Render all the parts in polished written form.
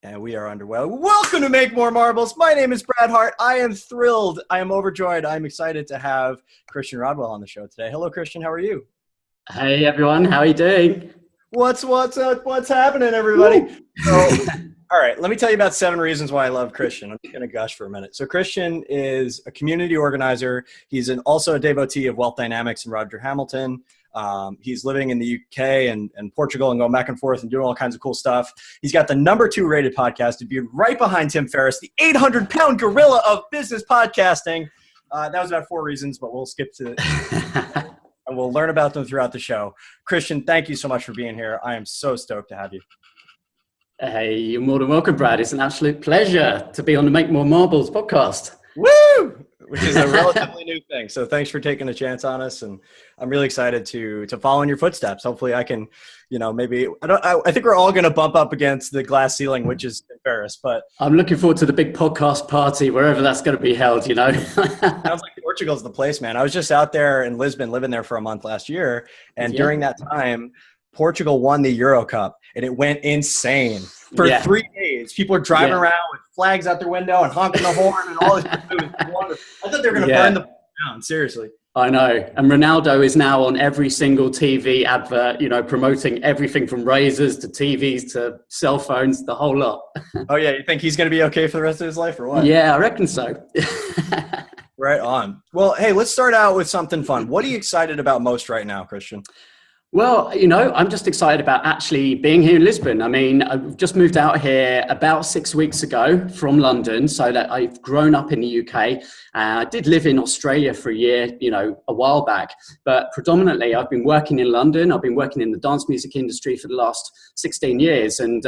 And we are underway. Welcome to Make More Marbles. My name is Brad Hart. I am thrilled. I am overjoyed. I'm excited to have Christian Rodwell on the show today. Hello, Christian. How are you? Hey, everyone. How are you doing? What's happening, everybody? So, all right, let me tell you about 7 reasons why I love Christian. I'm just going to gush for a minute. So Christian is a community organizer. He's also a devotee of wealth dynamics and Roger Hamilton. He's living in the UK and Portugal and going back and forth and doing all kinds of cool stuff. He's got the #2 rated podcast, debuted right behind Tim Ferriss, the 800-pound gorilla of business podcasting. That was about 4 reasons, but we'll skip to and we'll learn about them throughout the show. Christian, thank you so much for being here. I am so stoked to have you. Hey, you're more than welcome, Brad. It's an absolute pleasure to be on the Make More Marbles podcast. Woo! Which is a relatively new thing. So thanks for taking a chance on us. And I'm really excited to follow in your footsteps. Hopefully I can, maybe, I think we're all going to bump up against the glass ceiling, which is Ferris, but I'm looking forward to the big podcast party, wherever that's going to be held, Sounds like Portugal's the place, man. I was just out there in Lisbon, living there for a month last year. And during that time, Portugal won the Euro Cup and it went insane for 3 days. People are driving around with flags out their window and honking the horn and all this. It was wonderful. I thought they were going to burn the down. Seriously. I know. And Ronaldo is now on every single TV advert, promoting everything from razors to TVs to cell phones, the whole lot. Oh yeah. You think he's going to be okay for the rest of his life or what? Yeah, I reckon so. Right on. Well, hey, let's start out with something fun. What are you excited about most right now, Christian? Well, I'm just excited about actually being here in Lisbon. I mean, I've just moved out here about 6 weeks ago from London, so that I've grown up in the UK. I did live in Australia for a year, a while back, but predominantly I've been working in London. I've been working in the dance music industry for the last 16 years. And,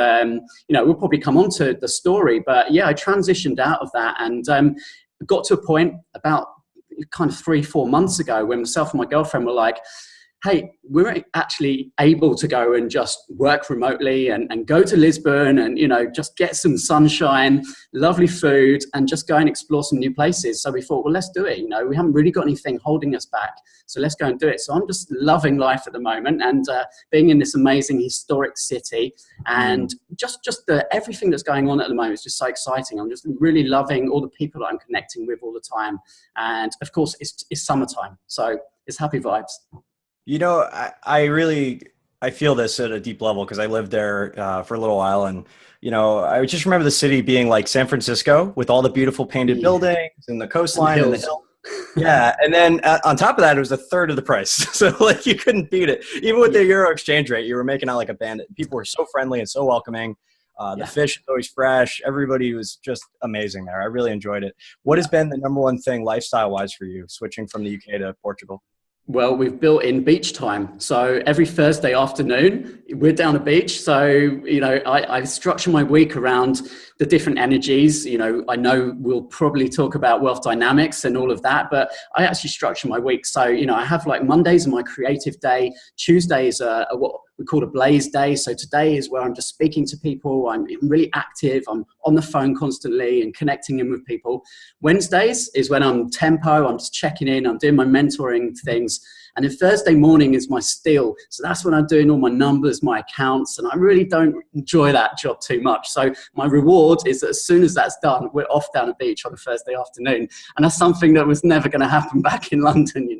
we'll probably come on to the story, but yeah, I transitioned out of that and got to a point about kind of 3-4 months ago when myself and my girlfriend were like, hey, we're actually able to go and just work remotely and go to Lisbon and, just get some sunshine, lovely food, and just go and explore some new places. So we thought, well, let's do it. We haven't really got anything holding us back. So let's go and do it. So I'm just loving life at the moment and being in this amazing historic city and just everything that's going on at the moment is just so exciting. I'm just really loving all the people that I'm connecting with all the time. And of course, it's summertime. So it's happy vibes. I feel this at a deep level because I lived there for a little while. And, I just remember the city being like San Francisco with all the beautiful painted buildings and the coastline and the hill. Yeah. And then on top of that, it was a third of the price. So you couldn't beat it. Even with the Euro exchange rate, you were making out like a bandit. People were so friendly and so welcoming. The fish is always fresh. Everybody was just amazing there. I really enjoyed it. What has been the #1 thing lifestyle-wise for you, switching from the UK to Portugal? Well, we've built in beach time. So every Thursday afternoon, we're down a beach. So, I structure my week around the different energies. I know we'll probably talk about wealth dynamics and all of that, but I actually structure my week. So, I have like Mondays are my creative day. Tuesdays are what we call a blaze day. So today is where I'm just speaking to people. I'm really active. I'm on the phone constantly and connecting in with people. Wednesdays is when I'm tempo. I'm just checking in. I'm doing my mentoring things. And then Thursday morning is my steal. So that's when I'm doing all my numbers, my accounts, and I really don't enjoy that job too much. So my reward is that as soon as that's done, we're off down the beach on a Thursday afternoon. And that's something that was never going to happen back in London,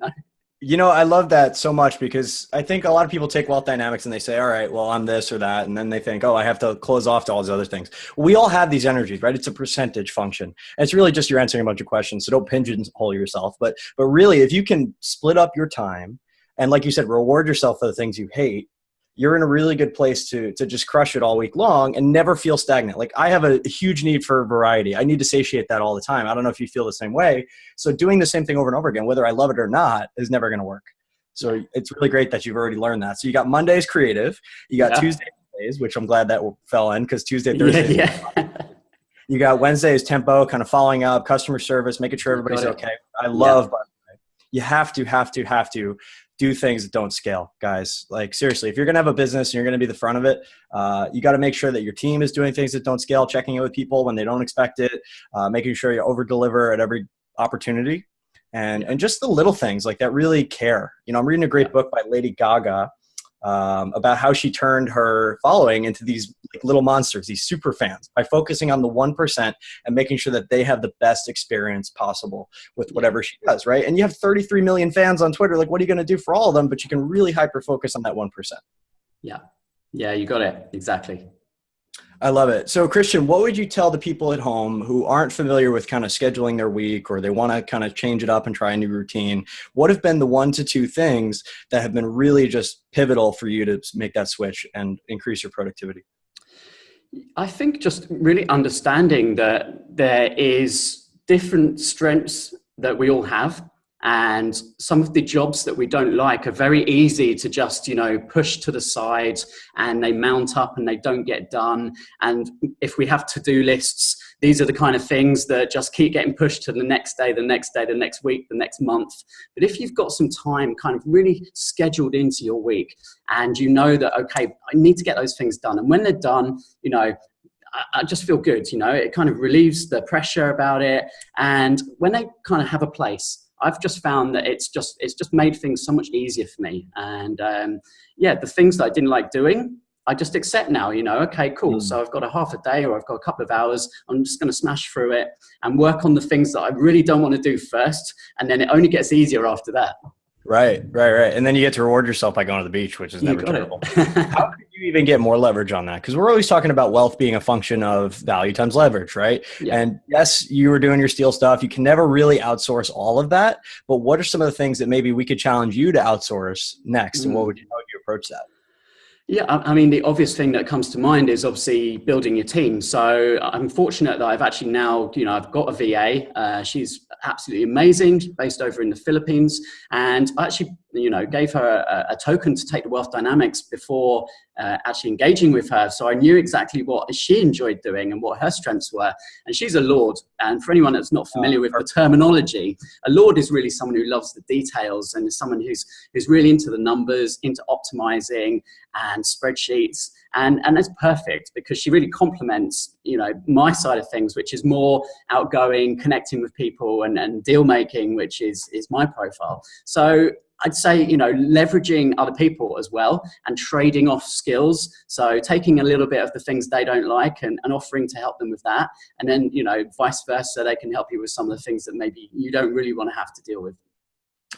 I love that so much because I think a lot of people take wealth dynamics and they say, all right, well, I'm this or that. And then they think, oh, I have to close off to all these other things. We all have these energies, right? It's a percentage function. And it's really just you're answering a bunch of questions. So don't pigeonhole yourself. But really, if you can split up your time and like you said, reward yourself for the things you hate, you're in a really good place to just crush it all week long and never feel stagnant. Like I have a huge need for variety. I need to satiate that all the time. I don't know if you feel the same way. So doing the same thing over and over again, whether I love it or not, is never going to work. So it's really great that you've already learned that. So you got Mondays creative, you got Tuesdays, which I'm glad that fell in because Tuesday, Thursday. You got Wednesdays tempo, kind of following up, customer service, making sure everybody's okay. I love, but you have to do things that don't scale, guys. Like seriously, if you're going to have a business and you're going to be the front of it, you got to make sure that your team is doing things that don't scale, checking in with people when they don't expect it, making sure you over deliver at every opportunity and just the little things like that really care. I'm reading a great book by Lady Gaga about how she turned her following into these like little monsters, these super fans, by focusing on the 1% and making sure that they have the best experience possible with whatever she does, right? And you have 33 million fans on Twitter. Like, what are you going to do for all of them? But you can really hyper focus on that 1%. Yeah. Yeah, you got it. Exactly. I love it. So Christian, what would you tell the people at home who aren't familiar with kind of scheduling their week, or they want to kind of change it up and try a new routine? What have been the 1 to 2 things that have been really just pivotal for you to make that switch and increase your productivity? I think just really understanding that there is different strengths that we all have. And some of the jobs that we don't like are very easy to just, push to the side, and they mount up and they don't get done. And if we have to-do lists, these are the kind of things that just keep getting pushed to the next day, the next day, the next week, the next month. But if you've got some time kind of really scheduled into your week, and you know that, okay, I need to get those things done. And when they're done, I just feel good, it kind of relieves the pressure about it. And when they kind of have a place, I've just found that it's just made things so much easier for me. And the things that I didn't like doing, I just accept now, okay, cool. So I've got a half a day, or I've got a couple of hours. I'm just going to smash through it and work on the things that I really don't want to do first. And then it only gets easier after that. Right. And then you get to reward yourself by going to the beach, which is never terrible. How could you even get more leverage on that? Because we're always talking about wealth being a function of value times leverage, right? Yeah. And yes, you were doing your steel stuff. You can never really outsource all of that. But what are some of the things that maybe we could challenge you to outsource next? And how would you approach that? Yeah, I mean, the obvious thing that comes to mind is obviously building your team. So I'm fortunate that I've actually now, I've got a VA. She's absolutely amazing. She's based over in the Philippines. And I actually, gave her a token to take the wealth dynamics before actually engaging with her. So I knew exactly what she enjoyed doing and what her strengths were. And she's a Lord. And for anyone that's not familiar with the terminology, a Lord is really someone who loves the details and is someone who's really into the numbers, into optimizing and spreadsheets. And that's perfect because she really complements, my side of things, which is more outgoing, connecting with people and deal making, which is my profile. So I'd say, leveraging other people as well and trading off skills. So taking a little bit of the things they don't like and offering to help them with that. And then, vice versa, they can help you with some of the things that maybe you don't really want to have to deal with.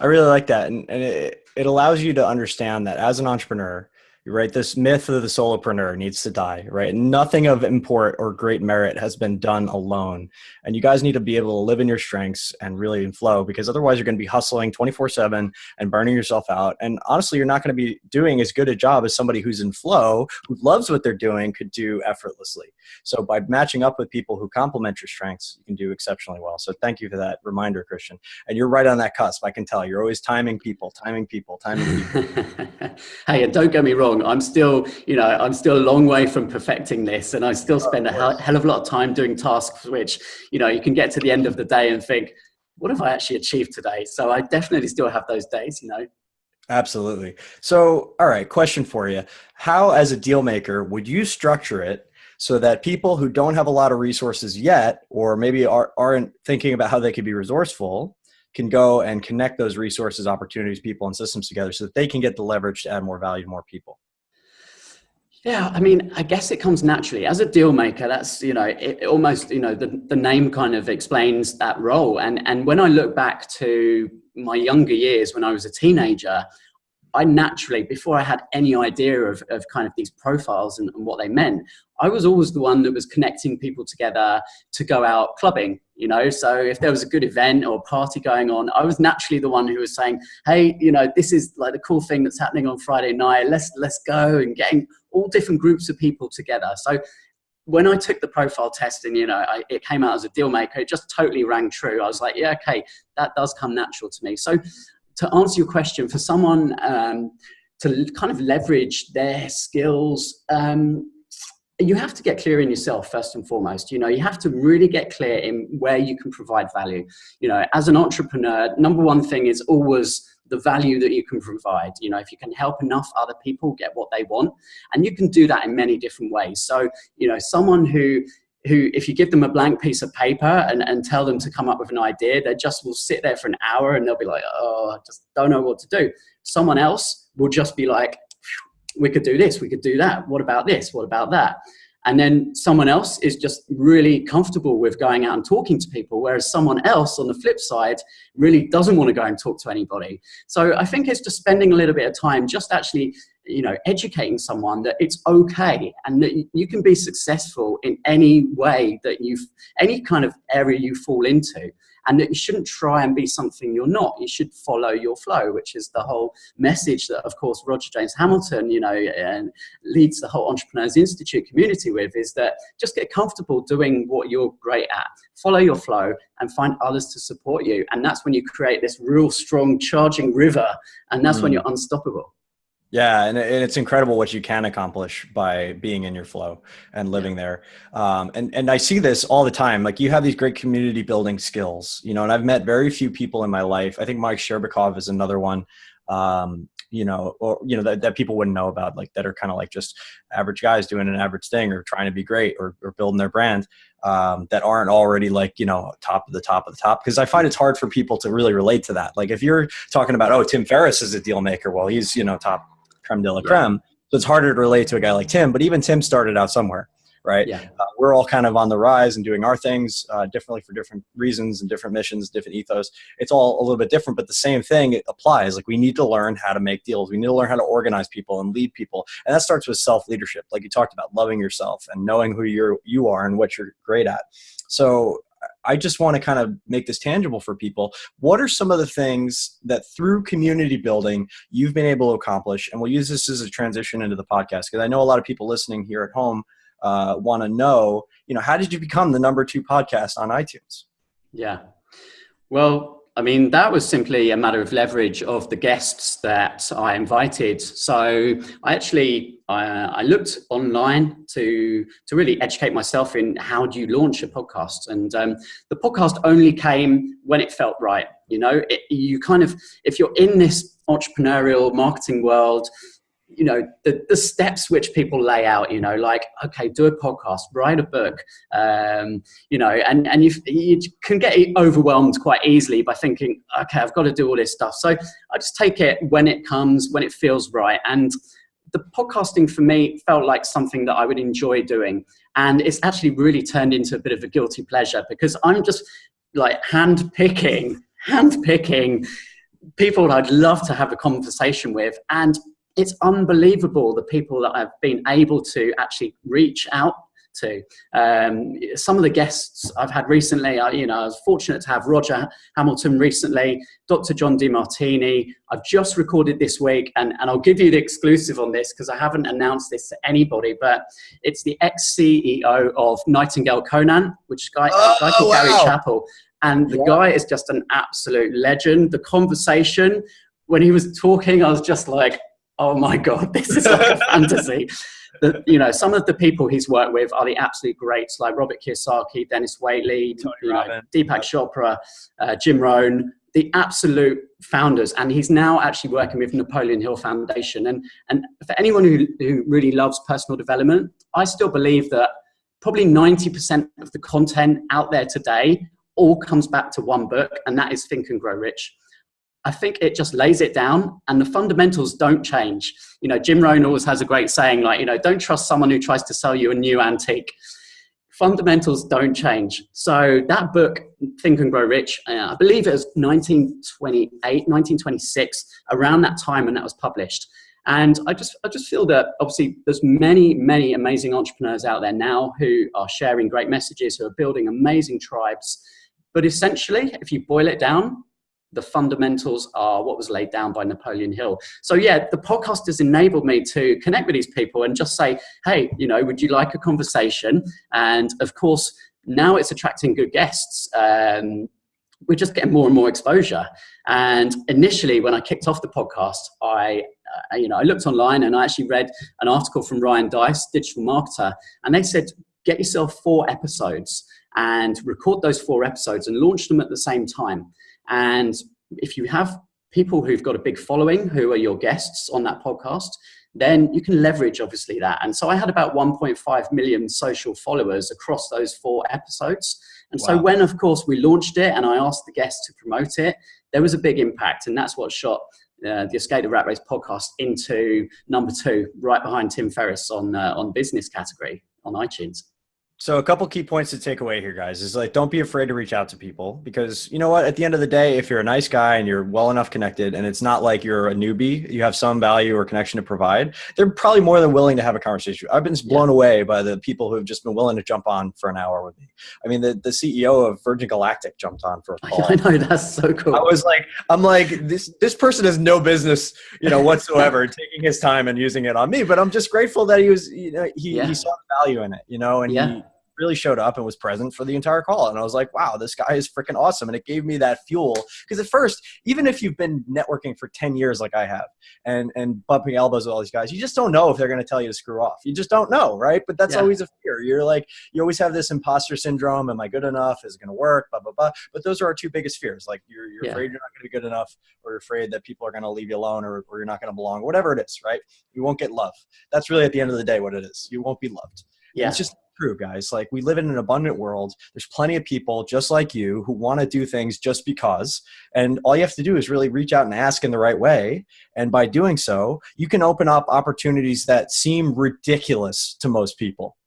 I really like that. And it allows you to understand that as an entrepreneur, right, this myth of the solopreneur needs to die, right? Nothing of import or great merit has been done alone. And you guys need to be able to live in your strengths and really in flow, because otherwise you're going to be hustling 24/7 and burning yourself out. And honestly, you're not going to be doing as good a job as somebody who's in flow, who loves what they're doing, could do effortlessly. So by matching up with people who complement your strengths, you can do exceptionally well. So thank you for that reminder, Christian. And you're right on that cusp. I can tell you're always timing people. Hey, and don't get me wrong. I'm still a long way from perfecting this, and I still spend a hell of a lot of time doing tasks which, you can get to the end of the day and think, what have I actually achieved today? So I definitely still have those days, Absolutely. So, all right, question for you. How, as a deal maker, would you structure it so that people who don't have a lot of resources yet, or maybe aren't thinking about how they could be resourceful, can go and connect those resources, opportunities, people, and systems together so that they can get the leverage to add more value to more people? Yeah, I mean, I guess it comes naturally. As a deal maker, that's, it almost, the name kind of explains that role. And when I look back to my younger years when I was a teenager, I naturally, before I had any idea of kind of these profiles and what they meant, I was always the one that was connecting people together to go out clubbing, So if there was a good event or party going on, I was naturally the one who was saying, hey, this is like the cool thing that's happening on Friday night. Let's go, and getting all different groups of people together. So when I took the profile test and, it came out as a deal maker, it just totally rang true. I was like, yeah, okay, that does come natural to me. So to answer your question, for someone to kind of leverage their skills, you have to get clear in yourself first and foremost. You have to really get clear in where you can provide value. As an entrepreneur, number one thing is always the value that you can provide. If you can help enough other people get what they want, and you can do that in many different ways. So, someone who if you give them a blank piece of paper and tell them to come up with an idea, they just will sit there for an hour and they'll be like, oh, I just don't know what to do. Someone else will just be like, we could do this, we could do that. What about this? What about that? And then someone else is just really comfortable with going out and talking to people, whereas someone else on the flip side really doesn't want to go and talk to anybody. So I think it's just spending a little bit of time just actually, educating someone that it's okay and that you can be successful in any way that any kind of area you fall into. And that you shouldn't try and be something you're not. You should follow your flow, which is the whole message that, of course, Roger James Hamilton, and leads the whole Entrepreneurs Institute community with, is that just get comfortable doing what you're great at. Follow your flow and find others to support you. And that's when you create this real strong charging river. And that's when you're unstoppable. Yeah, and it's incredible what you can accomplish by being in your flow and living there. And I see this all the time. Like, you have these great community building skills, and I've met very few people in my life. I think Mike Sherbakov is another one, that people wouldn't know about, like, that are kind of like just average guys doing an average thing or trying to be great or building their brand, that aren't already like, top of the top of the top. Because I find it's hard for people to really relate to that. Like, if you're talking about, oh, Tim Ferriss is a deal maker, well, he's, top creme de la creme. So it's harder to relate to a guy like Tim, but even Tim started out somewhere, right? Yeah. We're all kind of on the rise and doing our things differently for different reasons and different missions, different ethos. It's all a little bit different, but the same thing applies. Like, we need to learn how to make deals. We need to learn how to organize people and lead people. And that starts with self-leadership. Like you talked about, loving yourself and knowing who you are and what you're great at. So I just want to kind of make this tangible for people. What are some of the things that through community building you've been able to accomplish? And we'll use this as a transition into the podcast, because I know a lot of people listening here at home want to know, how did you become the #2 podcast on iTunes? Yeah. Well, I mean, that was simply a matter of leverage of the guests that I invited. So I looked online to really educate myself in how do you launch a podcast. And the podcast only came when it felt right. If you're in this entrepreneurial marketing world, the steps which people lay out, like, okay, do a podcast, write a book, and you can get overwhelmed quite easily by thinking, okay, I've got to do all this stuff. So I just take it when it comes, when it feels right. And the podcasting for me felt like something that I would enjoy doing. And it's actually really turned into a bit of a guilty pleasure, because I'm just like handpicking people that I'd love to have a conversation with. And it's unbelievable the people that I've been able to actually reach out to. Some of the guests I've had recently, I was fortunate to have Roger Hamilton recently, Dr. John DeMartini. I've just recorded this week, and I'll give you the exclusive on this because I haven't announced this to anybody, but it's the ex-CEO of Nightingale Conan, which is a guy called Gary Chappell. And the guy is just an absolute legend. The conversation, when he was talking, I was just like, oh my God, this is like a fantasy. Some of the people he's worked with are the absolute greats, like Robert Kiyosaki, Dennis Waitley, Deepak Chopra, Jim Rohn, the absolute founders. And he's now actually working with Napoleon Hill Foundation. And for anyone who really loves personal development, I still believe that probably 90% of the content out there today all comes back to one book, and that is Think and Grow Rich. I think it just lays it down, and the fundamentals don't change. Jim Rohn always has a great saying, like, don't trust someone who tries to sell you a new antique. Fundamentals don't change. So that book, Think and Grow Rich, I believe it was 1928, 1926, around that time when that was published. And I just feel that obviously there's many, many amazing entrepreneurs out there now who are sharing great messages, who are building amazing tribes. But essentially, if you boil it down, the fundamentals are what was laid down by Napoleon Hill. So yeah, the podcast has enabled me to connect with these people and just say, hey, would you like a conversation? And of course, now it's attracting good guests. We're just getting more and more exposure. And initially, when I kicked off the podcast, I looked online and I actually read an article from Ryan Deiss, digital marketer, and they said, get yourself 4 episodes and record those 4 episodes and launch them at the same time. And if you have people who've got a big following who are your guests on that podcast, then you can leverage obviously that. And so I had about 1.5 million social followers across those 4 episodes. And so when, of course, we launched it and I asked the guests to promote it, there was a big impact. And that's what shot the Escape the Rat Race podcast into number 2, right behind Tim Ferriss on business category on iTunes. So a couple key points to take away here, guys, is like, don't be afraid to reach out to people, because you know what, at the end of the day, if you're a nice guy and you're well enough connected and it's not like you're a newbie, you have some value or connection to provide, they're probably more than willing to have a conversation. I've been blown away by the people who have just been willing to jump on for an hour with me. I mean, the CEO of Virgin Galactic jumped on for a call. I know, that's so cool. I'm like, this person has no business, whatsoever taking his time and using it on me, but I'm just grateful that he was, he saw the value in it, and he really showed up and was present for the entire call. And I was like, wow, this guy is freaking awesome. And it gave me that fuel. Because at first, even if you've been networking for 10 years like I have and bumping elbows with all these guys, you just don't know if they're going to tell you to screw off. You just don't know, right? But that's always a fear. You're like, you always have this imposter syndrome. Am I good enough? Is it going to work? Blah, blah, blah. But those are our two biggest fears. Like you're afraid you're not going to be good enough, or you're afraid that people are going to leave you alone, or you're not going to belong, whatever it is, right? You won't get love. That's really at the end of the day what it is. You won't be loved. Yeah. It's just true, guys. Like, we live in an abundant world. There's plenty of people just like you who want to do things just because, and all you have to do is really reach out and ask in the right way. And by doing so, you can open up opportunities that seem ridiculous to most people.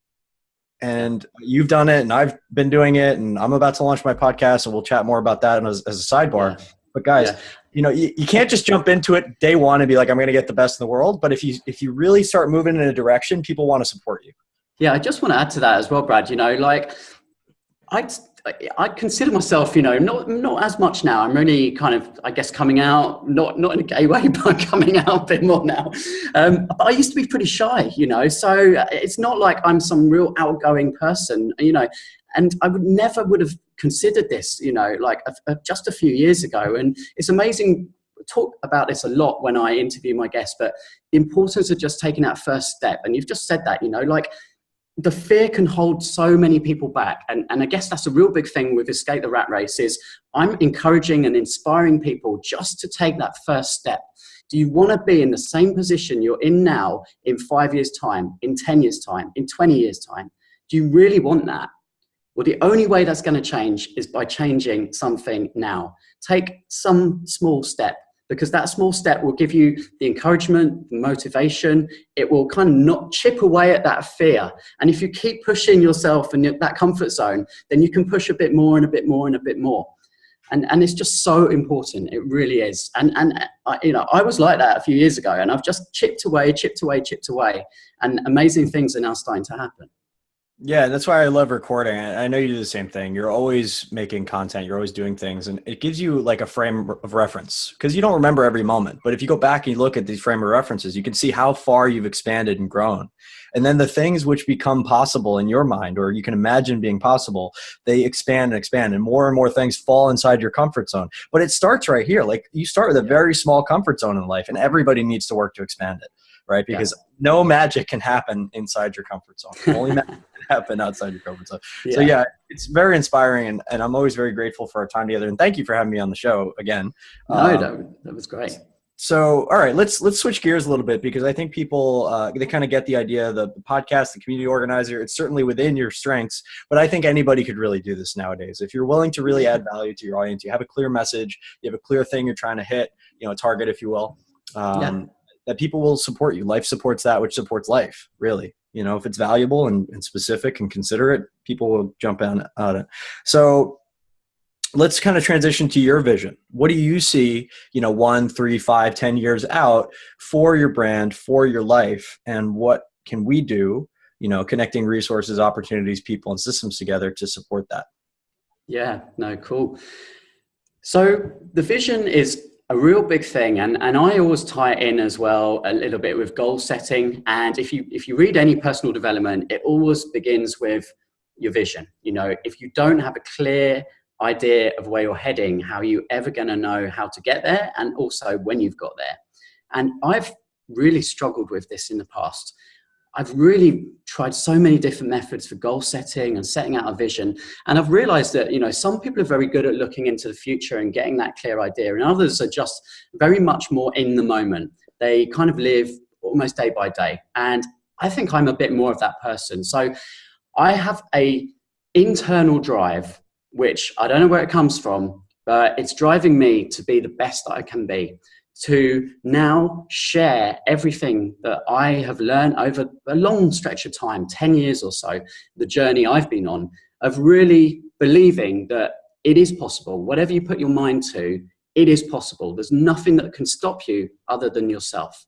And you've done it, and I've been doing it, and I'm about to launch my podcast, and we'll chat more about that as a sidebar. But guys, you can't just jump into it day one and be like, I'm going to get the best in the world. But if you really start moving in a direction, people want to support you. Yeah, I just want to add to that as well, Brad. I consider myself, not as much now. I'm really kind of, I guess, coming out, not in a gay way, but coming out a bit more now. But I used to be pretty shy, so it's not like I'm some real outgoing person, and I would have considered this, just a few years ago. And it's amazing. I talk about this a lot when I interview my guests, but the importance of just taking that first step. And you've just said that, the fear can hold so many people back. And I guess that's a real big thing with Escape the Rat Race is I'm encouraging and inspiring people just to take that first step. Do you want to be in the same position you're in now in 5 years' time, in 10 years' time, in 20 years' time? Do you really want that? Well, the only way that's going to change is by changing something now. Take some small step, because that small step will give you the encouragement, the motivation. It will kind of not chip away at that fear. And if you keep pushing yourself in that comfort zone, then you can push a bit more and a bit more and a bit more. And it's just so important. It really is. And I was like that a few years ago, and I've just chipped away. And amazing things are now starting to happen. Yeah, that's why I love recording. I know you do the same thing. You're always making content. You're always doing things. And it gives you like a frame of reference, because you don't remember every moment. But if you go back and you look at these frame of references, you can see how far you've expanded and grown. And then the things which become possible in your mind, or you can imagine being possible, they expand and expand. And more things fall inside your comfort zone. But it starts right here. Like, you start with a very small comfort zone in life, and everybody needs to work to expand it. Right? Because no magic can happen inside your comfort zone. Only magic can happen outside your comfort zone. So it's very inspiring, and I'm always very grateful for our time together. And thank you for having me on the show again. No, that was great. So, all right, let's switch gears a little bit, because I think people, they kind of get the idea, the podcast, the community organizer, it's certainly within your strengths, but I think anybody could really do this nowadays. If you're willing to really add value to your audience, you have a clear message, you have a clear thing you're trying to hit, a target, if you will. That people will support you. Life supports that which supports life, really. If it's valuable and specific and considerate, people will jump on it. So let's kind of transition to your vision. What do you see, 1, 3, 5, 10 years out for your brand, for your life? And what can we do, connecting resources, opportunities, people, and systems together to support that? Yeah, no, cool. So the vision is a real big thing, and I always tie it in as well a little bit with goal setting. And if you read any personal development, it always begins with your vision. If you don't have a clear idea of where you're heading, how are you ever going to know how to get there, and also when you've got there? And I've really struggled with this in the past. I've really tried so many different methods for goal setting and setting out a vision. And I've realized that, some people are very good at looking into the future and getting that clear idea, and others are just very much more in the moment. They kind of live almost day by day. And I think I'm a bit more of that person. So I have a internal drive, which I don't know where it comes from, but it's driving me to be the best that I can be, to now share everything that I have learned over a long stretch of time, 10 years or so, the journey I've been on, of really believing that it is possible. Whatever you put your mind to, it is possible. There's nothing that can stop you other than yourself.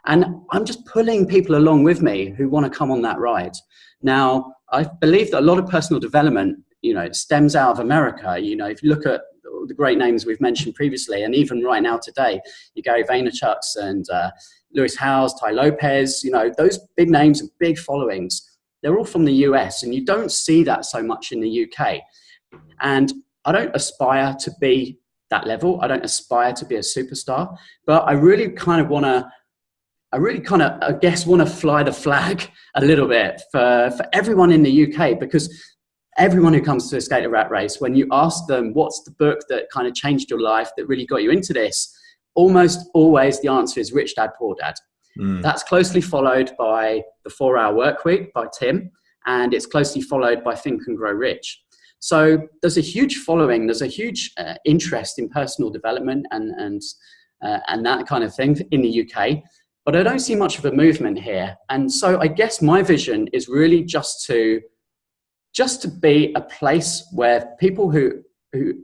And I'm just pulling people along with me who want to come on that ride. Now, I believe that a lot of personal development, it stems out of America. If you look at the great names we've mentioned previously, and even right now today, Gary Vaynerchuk's and Lewis Howes, Ty Lopez, those big names and big followings, they're all from the US, and you don't see that so much in the UK. And I don't aspire to be that level. I don't aspire to be a superstar, but I really kind of want to, I guess, want to fly the flag a little bit for everyone in the UK, because everyone who comes to Escape the Rat Race, when you ask them, what's the book that kind of changed your life, that really got you into this? Almost always the answer is Rich Dad, Poor Dad. That's closely followed by The 4-Hour Workweek by Tim, and it's closely followed by Think and Grow Rich. So there's a huge following, there's a huge interest in personal development and that kind of thing in the UK, but I don't see much of a movement here. And so I guess my vision is really just to be a place where people who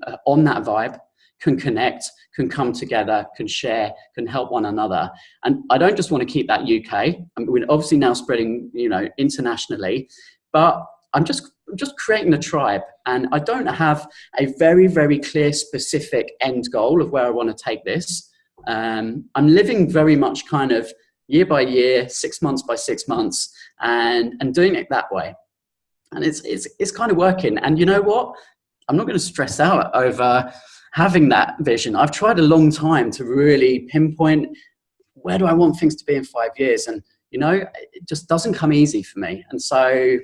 are on that vibe can connect, can come together, can share, can help one another. And I don't just want to keep that UK. I mean, we're obviously now spreading, internationally, but I'm just creating a tribe, and I don't have a very, very clear, specific end goal of where I want to take this. I'm living very much kind of year by year, 6 months by 6 months, and doing it that way. And it's kind of working. And you know what? I'm not going to stress out over having that vision. I've tried a long time to really pinpoint where do I want things to be in 5 years, and it just doesn't come easy for me. And so,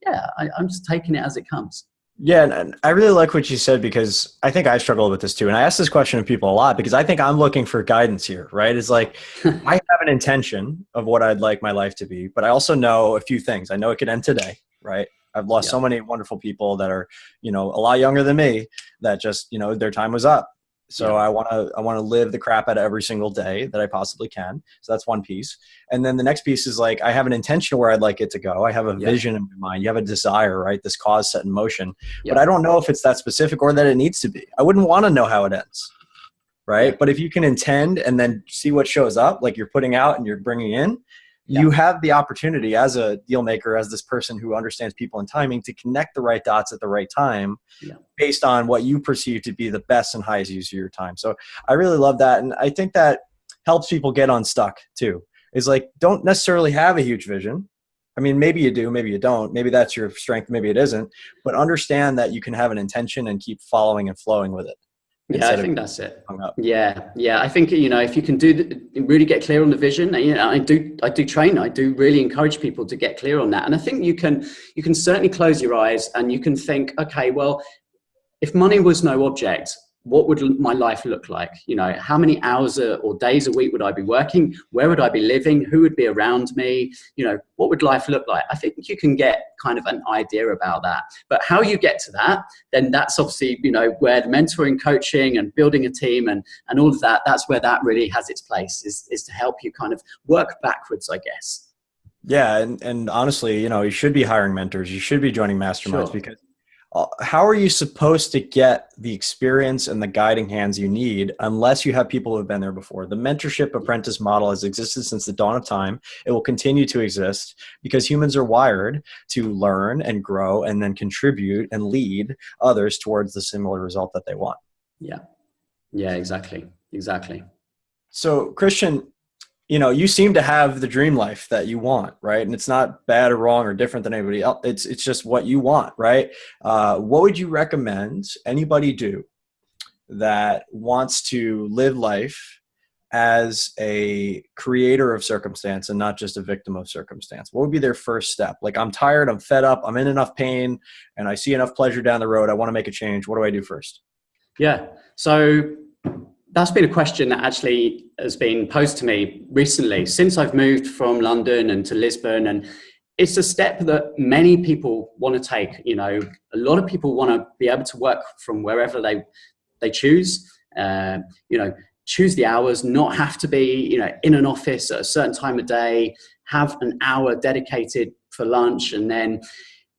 yeah, I'm just taking it as it comes. Yeah, and I really like what you said, because I think I struggle with this too. And I ask this question of people a lot because I think I'm looking for guidance here, right? It's like I have an intention of what I'd like my life to be, but I also know a few things. I know it could end today, right? I've lost so many wonderful people that are, a lot younger than me that just, their time was up. So I want to live the crap out of every single day that I possibly can. So that's one piece. And then the next piece is like, I have an intention where I'd like it to go. I have a vision in my mind. You have a desire, right? This cause set in motion, but I don't know if it's that specific or that it needs to be. I wouldn't want to know how it ends. Right. But if you can intend and then see what shows up, like you're putting out and you're bringing in, you have the opportunity as a deal maker, as this person who understands people and timing, to connect the right dots at the right time based on what you perceive to be the best and highest use of your time. So I really love that. And I think that helps people get unstuck too. It's like, don't necessarily have a huge vision. I mean, maybe you do, maybe you don't. Maybe that's your strength, maybe it isn't. But understand that you can have an intention and keep following and flowing with it. Yeah, I think that's it. Yeah. I think, if you can really get clear on the vision, I do train. I do really encourage people to get clear on that. And I think you can certainly close your eyes and you can think, okay, well, if money was no object, what would my life look like? How many hours or days a week would I be working? Where would I be living? Who would be around me? What would life look like? I think you can get kind of an idea about that. But how you get to that, then that's obviously, where the mentoring, coaching and building a team and all of that, that's where that really has its place, is to help you kind of work backwards, I guess. Yeah. And honestly, you should be hiring mentors. You should be joining masterminds, because how are you supposed to get the experience and the guiding hands you need unless you have people who have been there before? The mentorship apprentice model has existed since the dawn of time. It will continue to exist because humans are wired to learn and grow and then contribute and lead others towards the similar result that they want. Yeah, exactly. So, Christian, you seem to have the dream life that you want, right? And it's not bad or wrong or different than anybody else. It's just what you want, right? What would you recommend anybody do that wants to live life as a creator of circumstance and not just a victim of circumstance? What would be their first step? Like, I'm tired, I'm fed up, I'm in enough pain, and I see enough pleasure down the road. I want to make a change. What do I do first? Yeah. So that's been a question that actually has been posed to me recently since I've moved from London and to Lisbon. And it's a step that many people want to take. A lot of people want to be able to work from wherever they choose. choose the hours, not have to be, in an office at a certain time of day, have an hour dedicated for lunch, and then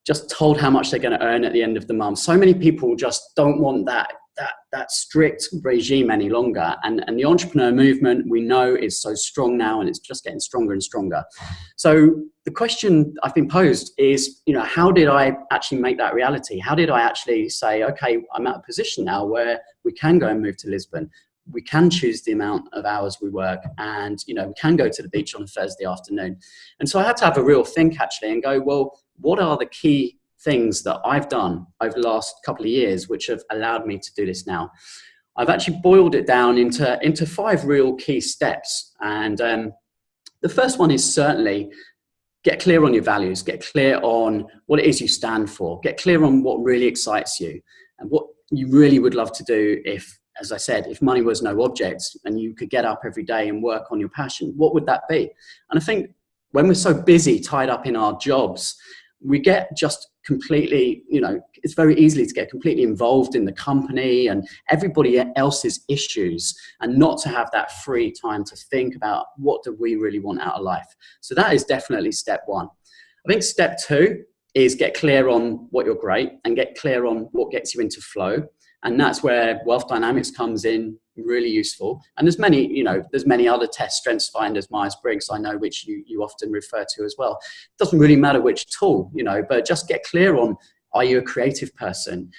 just told how much they're going to earn at the end of the month. So many people just don't want that strict regime any longer. And the entrepreneur movement, we know, is so strong now, and it's just getting stronger and stronger. So the question I've been posed is, how did I actually make that reality? How did I actually say, okay, I'm at a position now where we can go and move to Lisbon. We can choose the amount of hours we work, and, we can go to the beach on a Thursday afternoon. And so I had to have a real think actually and go, well, what are the key things that I've done over the last couple of years which have allowed me to do this now? I've actually boiled it down into 5 real key steps. And the first one is certainly get clear on your values, get clear on what it is you stand for, get clear on what really excites you and what you really would love to do if, as I said, if money was no object and you could get up every day and work on your passion, what would that be? And I think when we're so busy, tied up in our jobs, we get just completely, it's very easy to get completely involved in the company and everybody else's issues and not to have that free time to think about what do we really want out of life. So that is definitely step 1. I think step 2 is get clear on what you're great and get clear on what gets you into flow. And that's where wealth dynamics comes in, really useful. And there's many other tests, Strengths Finders, Myers-Briggs, I know, which you often refer to as well. It doesn't really matter which tool, but just get clear on, are you a creative person?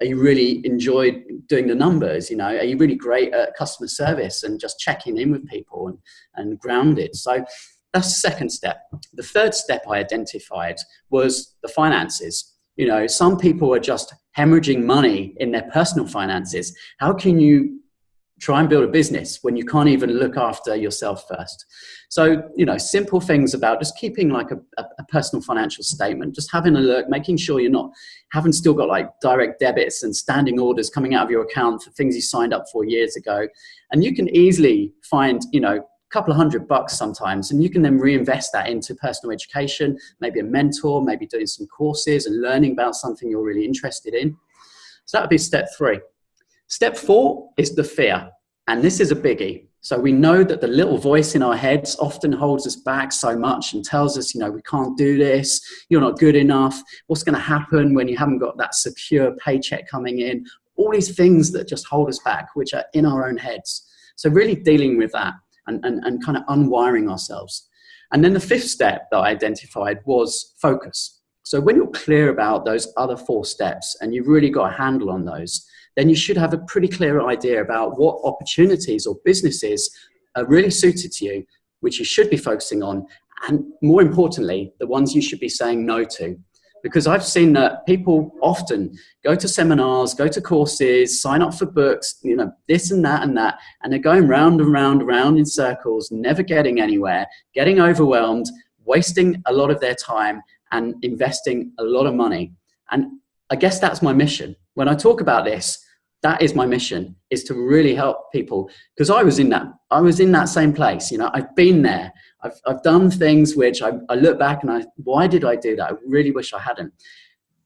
Are you really enjoy doing the numbers? Are you really great at customer service and just checking in with people and grounded? So that's the second step. The third step I identified was the finances. Some people are just hemorrhaging money in their personal finances. How can you try and build a business when you can't even look after yourself first? So, simple things about just keeping like a personal financial statement, just having a look, making sure you're not haven't still got like direct debits and standing orders coming out of your account for things you signed up for years ago. And you can easily find, couple of $100 sometimes, and you can then reinvest that into personal education, maybe a mentor, maybe doing some courses and learning about something you're really interested in. So that would be step 3. Step 4 is the fear, and this is a biggie. So we know that the little voice in our heads often holds us back so much and tells us, we can't do this, you're not good enough, what's going to happen when you haven't got that secure paycheck coming in, all these things that just hold us back, which are in our own heads. So really dealing with that and kind of unwiring ourselves. And then the 5th step that I identified was focus. So when you're clear about those other 4 steps and you've really got a handle on those, then you should have a pretty clear idea about what opportunities or businesses are really suited to you, which you should be focusing on, and more importantly, the ones you should be saying no to. Because I've seen that people often go to seminars, go to courses, sign up for books, this and that, and they're going round and round and round in circles, never getting anywhere, getting overwhelmed, wasting a lot of their time and investing a lot of money. And I guess that's my mission. When I talk about this, that is my mission, is to really help people, because I was in that same place. I've been there. I've done things which I look back and why did I do that? I really wish I hadn't.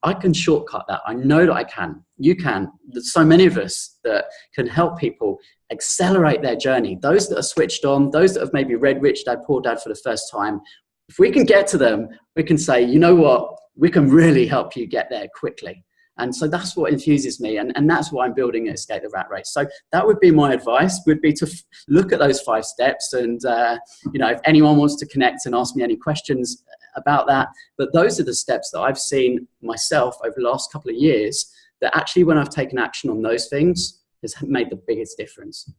I can shortcut that. I know that I can. You can. There's so many of us that can help people accelerate their journey. Those that are switched on, those that have maybe read Rich Dad, Poor Dad for the first time. If we can get to them, we can say, you know what? We can really help you get there quickly. And so that's what infuses me. And that's why I'm building Escape the Rat Race. So that would be my advice, would be to look at those 5 steps. And, if anyone wants to connect and ask me any questions about that. But those are the steps that I've seen myself over the last couple of years that actually when I've taken action on those things has made the biggest difference.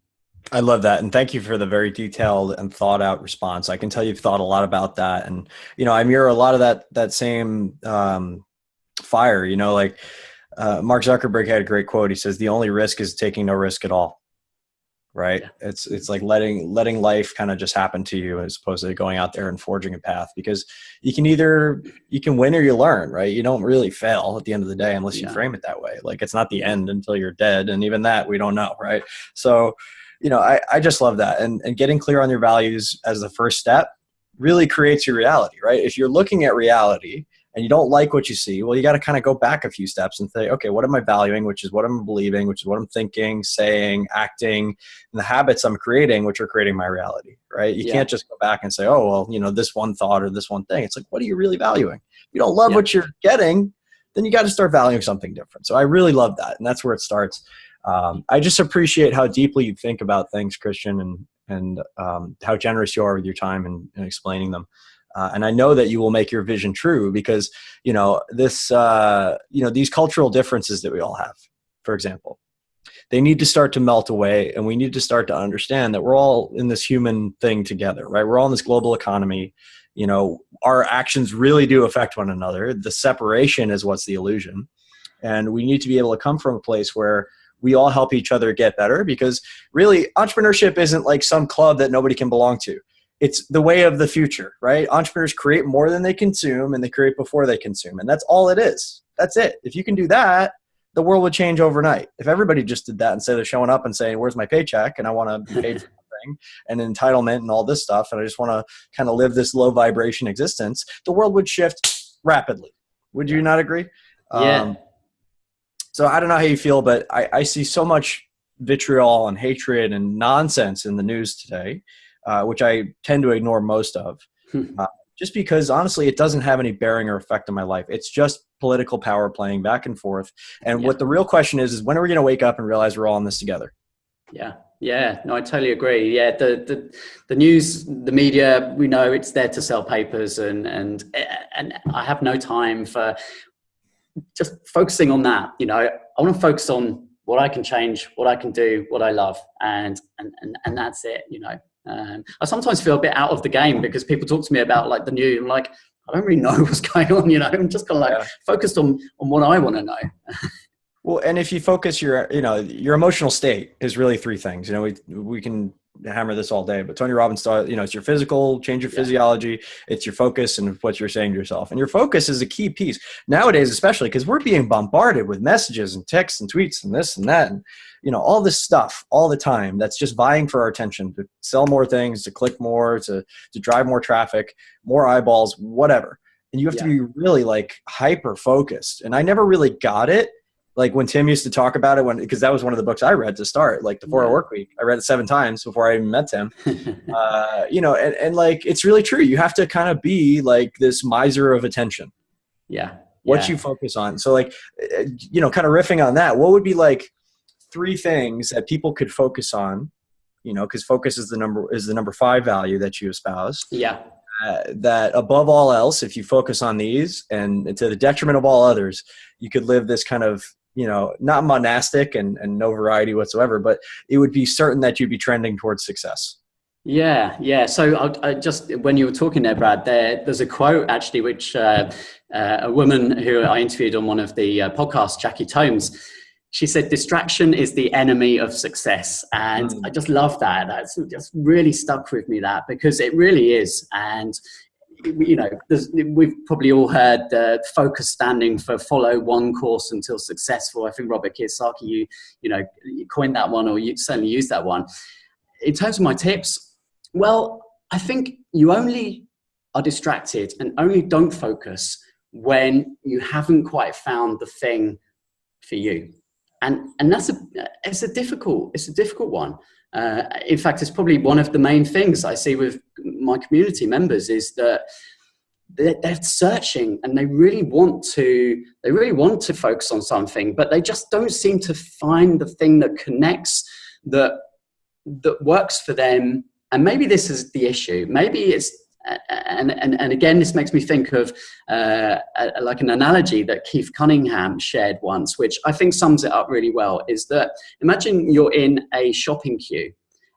I love that. And thank you for the very detailed and thought out response. I can tell you've thought a lot about that. And, I mirror a lot of that same fire, Mark Zuckerberg had a great quote. He says, the only risk is taking no risk at all. Right. Yeah. It's like letting life kind of just happen to you as opposed to going out there and forging a path, because you can win or you learn, right? You don't really fail at the end of the day unless you frame it that way. Like it's not the end until you're dead. And even that we don't know. Right. So, I just love that. And getting clear on your values as the first step really creates your reality, right? If you're looking at reality and you don't like what you see, well, you got to kind of go back a few steps and say, okay, what am I valuing, which is what I'm believing, which is what I'm thinking, saying, acting, and the habits I'm creating, which are creating my reality, right? You can't just go back and say, oh, well, you know, this one thought or this one thing. It's like, what are you really valuing? If you don't love what you're getting, then you got to start valuing something different. So I really love that. And that's where it starts. I just appreciate how deeply you think about things, Christian, and how generous you are with your time and explaining them. And I know that you will make your vision true because, you know, this, you know, these cultural differences that we all have, for example, they need to start to melt away, and we need to start to understand that we're all in this human thing together, right? We're all in this global economy. You know, our actions really do affect one another. The separation is what's the illusion. And we need to be able to come from a place where we all help each other get better, because really entrepreneurship isn't like some club that nobody can belong to. It's the way of the future, right? Entrepreneurs create more than they consume, and they create before they consume. And that's all it is. That's it. If you can do that, the world would change overnight. If everybody just did that instead of showing up and saying, where's my paycheck? And I want to be paid for something and entitlement and all this stuff. And I just want to kind of live this low vibration existence. The world would shift rapidly. Would you not agree? Yeah. So I don't know how you feel, but I see so much vitriol and hatred and nonsense in the news today, which I tend to ignore most of, just because honestly, it doesn't have any bearing or effect on my life. It's just political power playing back and forth. And what the real question is when are we going to wake up and realize we're all in this together? Yeah. Yeah, no, I totally agree. Yeah, the news, the media, we know it's there to sell papers, and I have no time for just focusing on that. You know, I want to focus on what I can change, what I can do, what I love, and that's it. You know, I sometimes feel a bit out of the game because people talk to me about like the news. I'm like, I don't really know what's going on. You know, I'm just kind of like focused on what I want to know. Well, and if you focus your emotional state is really three things. You know, we can hammer this all day, but Tony Robbins thought, you know, it's your physical, change your physiology, it's your focus and what you're saying to yourself. And your focus is a key piece nowadays, especially because we're being bombarded with messages and texts and tweets and this and that, and, you know, all this stuff all the time that's just vying for our attention to sell more things, to click more, to drive more traffic, more eyeballs, whatever. And you have to be really like hyper focused. And I never really got it. Like when Tim used to talk about it, because that was one of the books I read to start, like the 4-Hour Workweek. I read it 7 times before I even met Tim. You know, and like, it's really true. You have to kind of be like this miser of attention. What you focus on. So like, you know, kind of riffing on that, what would be like 3 things that people could focus on, you know, because focus is the number 5 value that you espouse. That above all else, if you focus on these and to the detriment of all others, you could live this kind of, you know, not monastic and no variety whatsoever, but it would be certain that you'd be trending towards success. Yeah. So I just, when you were talking there, Brad, there's a quote actually, which a woman who I interviewed on one of the podcasts, Jackie Tomes, she said, distraction is the enemy of success. And I just love that. That's just really stuck with me, that, because it really is. And, you know, we've probably all heard the focus standing for follow one course until successful. I think Robert Kiyosaki, you coined that one, or you certainly used that one. In terms of my tips, well, I think you only are distracted and only don't focus when you haven't quite found the thing for you. And it's a difficult one. In fact, it's probably one of the main things I see with my community members is that they're searching and they really want to focus on something, but they just don't seem to find the thing that connects, that works for them. And maybe this is the issue. Maybe it's, and again, this makes me think of like an analogy that Keith Cunningham shared once, which I think sums it up really well, is that imagine you're in a shopping queue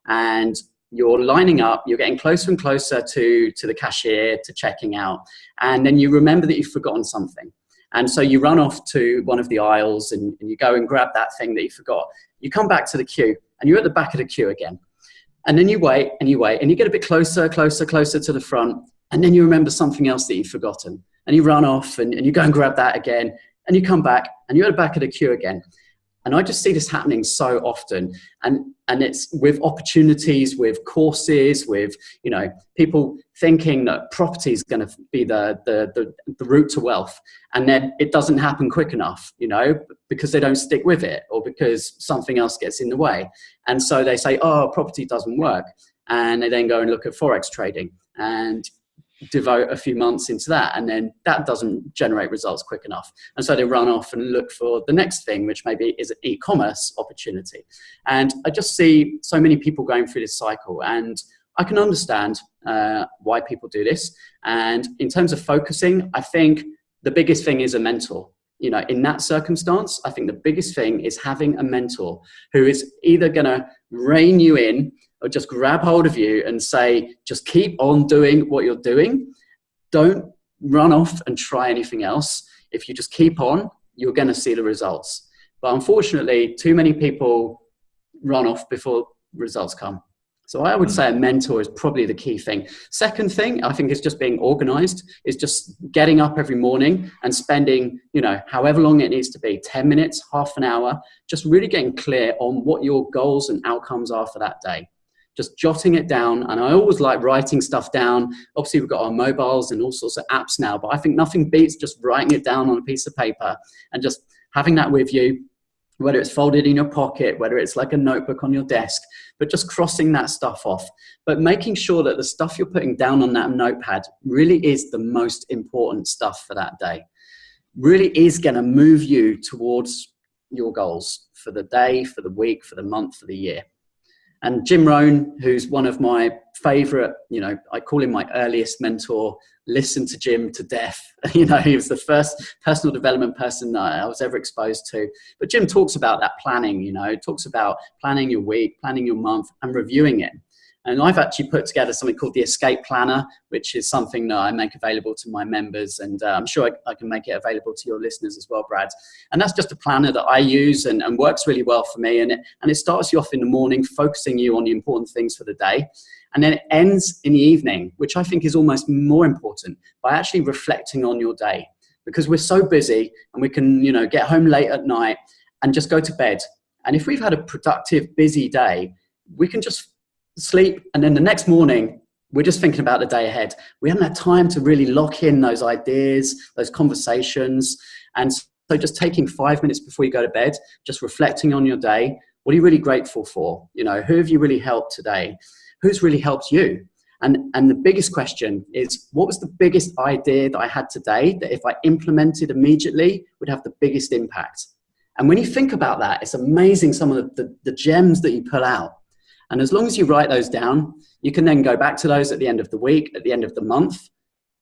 and you're lining up, you're getting closer and closer to the cashier, to checking out, and then you remember that you've forgotten something. And so you run off to one of the aisles and you go and grab that thing that you forgot. You come back to the queue and you're at the back of the queue again. And then you wait and you get a bit closer to the front. And then you remember something else that you've forgotten. And you run off and you go and grab that again. And you come back and you're at the back of the queue again. And I just see this happening so often. And it's with opportunities, with courses, with, you know, people thinking that property is going to be the route to wealth. And then it doesn't happen quick enough, you know, because they don't stick with it or because something else gets in the way. And so they say, oh, property doesn't work. And they then go and look at Forex trading and devote a few months into that, and then that doesn't generate results quick enough, and so they run off and look for the next thing, which maybe is an e-commerce opportunity. And I just see so many people going through this cycle, and I can understand why people do this. And in terms of focusing, I think the biggest thing is a mentor. You know, in that circumstance, I think the biggest thing is having a mentor who is either going to rein you in or just grab hold of you and say, just keep on doing what you're doing. Don't run off and try anything else. If you just keep on, you're going to see the results. But unfortunately, too many people run off before results come. So I would say a mentor is probably the key thing. Second thing, I think, is just being organized, is just getting up every morning and spending, you know, however long it needs to be, 10 minutes, half an hour, just really getting clear on what your goals and outcomes are for that day. Just jotting it down. And I always like writing stuff down. Obviously, we've got our mobiles and all sorts of apps now, but I think nothing beats just writing it down on a piece of paper and just having that with you, whether it's folded in your pocket, whether it's like a notebook on your desk, but just crossing that stuff off. But making sure that the stuff you're putting down on that notepad really is the most important stuff for that day. Really is going to move you towards your goals for the day, for the week, for the month, for the year. And Jim Rohn, who's one of my favorite, you know, I call him my earliest mentor, listened to Jim to death. You know, he was the first personal development person that I was ever exposed to. But Jim talks about that planning, you know, talks about planning your week, planning your month and reviewing it. And I've actually put together something called the Escape Planner, which is something that I make available to my members. And I'm sure I can make it available to your listeners as well, Brad. And that's just a planner that I use and works really well for me. And it starts you off in the morning, focusing you on the important things for the day. And then it ends in the evening, which I think is almost more important, by actually reflecting on your day. Because we're so busy and we can, you know, get home late at night and just go to bed. And if we've had a productive, busy day, we can just sleep, and then the next morning we're just thinking about the day ahead. We haven't had time to really lock in those ideas, those conversations. And so just taking 5 minutes before you go to bed, just reflecting on your day. What are you really grateful for? You know, who have you really helped today? Who's really helped you? And the biggest question is, what was the biggest idea that I had today that if I implemented immediately would have the biggest impact? And when you think about that, it's amazing some of the gems that you pull out. And as long as you write those down, you can then go back to those at the end of the week, at the end of the month,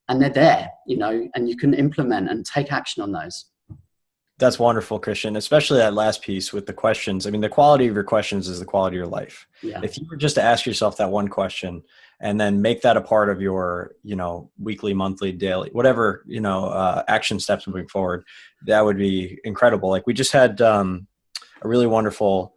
and they're there, you know, and you can implement and take action on those. That's wonderful, Christian, especially that last piece with the questions. I mean, the quality of your questions is the quality of your life. Yeah. If you were just to ask yourself that one question and then make that a part of your, you know, weekly, monthly, daily, whatever, you know, action steps moving forward, that would be incredible. Like we just had a really wonderful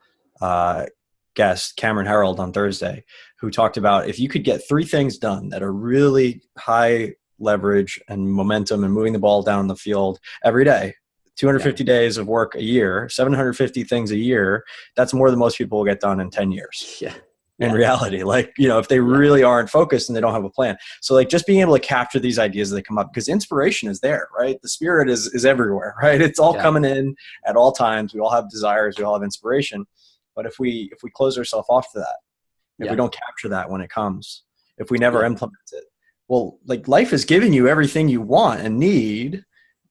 guest, Cameron Harold, on Thursday, who talked about if you could get 3 things done that are really high leverage and momentum and moving the ball down the field every day, 250 days of work a year, 750 things a year, that's more than most people will get done in 10 years. Yeah. In reality, like, you know, if they really aren't focused and they don't have a plan. So like just being able to capture these ideas as they come up, because inspiration is there, right? The spirit is everywhere, right? It's all coming in at all times. We all have desires. We all have inspiration. But if we close ourselves off to that, if we don't capture that when it comes, if we never implement it, well, like life is giving you everything you want and need,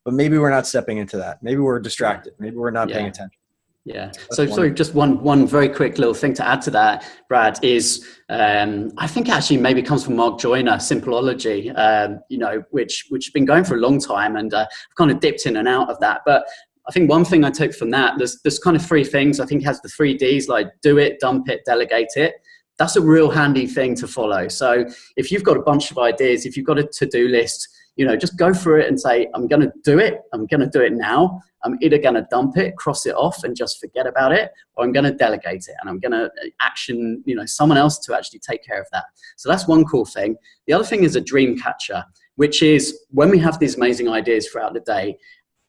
but maybe we're not stepping into that. Maybe we're distracted. Maybe we're not paying attention. Yeah. So sorry, just one very quick little thing to add to that, Brad, is I think actually maybe comes from Mark Joyner, Simpleology, you know, which has been going for a long time, and I've kind of dipped in and out of that. But I think one thing I took from that, there's kind of 3 things. I think it has the 3 Ds, like do it, dump it, delegate it. That's a real handy thing to follow. So if you've got a bunch of ideas, if you've got a to-do list, you know, just go through it and say, I'm going to do it. I'm going to do it now. I'm either going to dump it, cross it off and just forget about it, or I'm going to delegate it and I'm going to action, you know, someone else to actually take care of that. So that's one cool thing. The other thing is a dream catcher, which is when we have these amazing ideas throughout the day,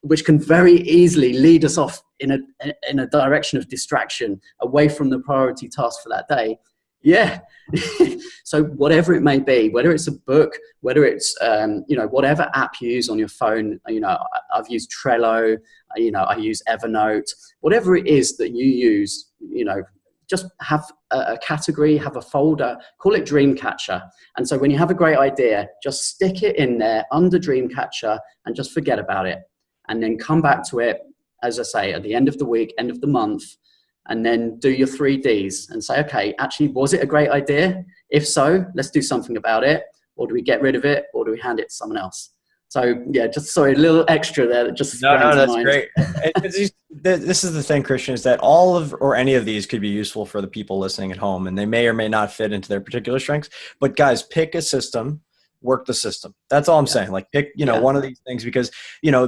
which can very easily lead us off in a direction of distraction away from the priority task for that day. Yeah. So whatever it may be, whether it's a book, whether it's, whatever app you use on your phone, I've used Trello, I use Evernote, whatever it is that you use, just have a category, have a folder, call it Dreamcatcher. And so when you have a great idea, just stick it in there under Dreamcatcher and just forget about it. And then come back to it, as I say, at the end of the week, end of the month, and then do your 3Ds and say, okay, actually, was it a great idea? If so, let's do something about it. Or do we get rid of it? Or do we hand it to someone else? So yeah, just sorry, a little extra there that just no, that's mind. Great. This is the thing, Christian, is that all of or any of these could be useful for the people listening at home, and they may or may not fit into their particular strengths. But guys, pick a system, work the system. That's all I'm saying. Like pick, one of these things, because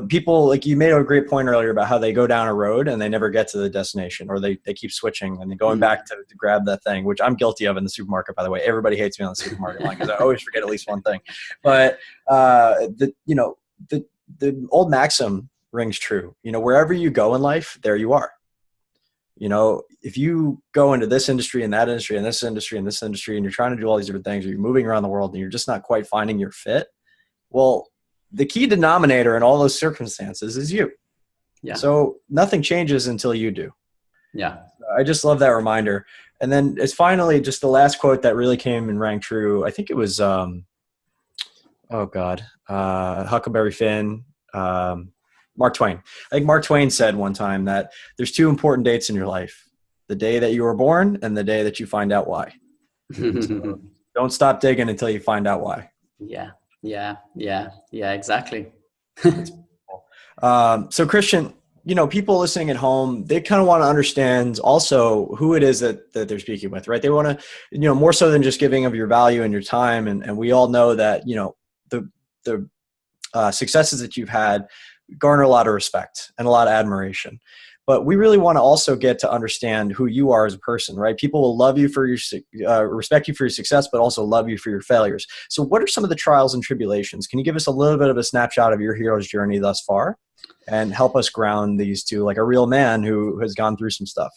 people, like you made a great point earlier about how they go down a road and they never get to the destination, or they keep switching and they're going back to grab that thing, which I'm guilty of in the supermarket, by the way. Everybody hates me on the supermarket line because I always forget at least one thing. But the old maxim rings true. Wherever you go in life, there you are. If you go into this industry and that industry and this industry and this industry, and you're trying to do all these different things, or you're moving around the world and you're just not quite finding your fit, well, the key denominator in all those circumstances is you. Yeah. So nothing changes until you do. Yeah. I just love that reminder. And then it's finally just the last quote that really came and rang true. I think it was, Huckleberry Finn, Mark Twain. I think Mark Twain said one time that there's two important dates in your life: the day that you were born and the day that you find out why. So don't stop digging until you find out why. Yeah, exactly. So Christian, people listening at home, they kind of want to understand also who it is that they're speaking with, right? They want to, more so than just giving of your value and your time. And we all know that, the successes that you've had garner a lot of respect and a lot of admiration. But we really want to also get to understand who you are as a person, right? People will love you for your, respect you for your success, but also love you for your failures. So what are some of the trials and tribulations? Can you give us a little bit of a snapshot of your hero's journey thus far and help us ground these to like a real man who has gone through some stuff?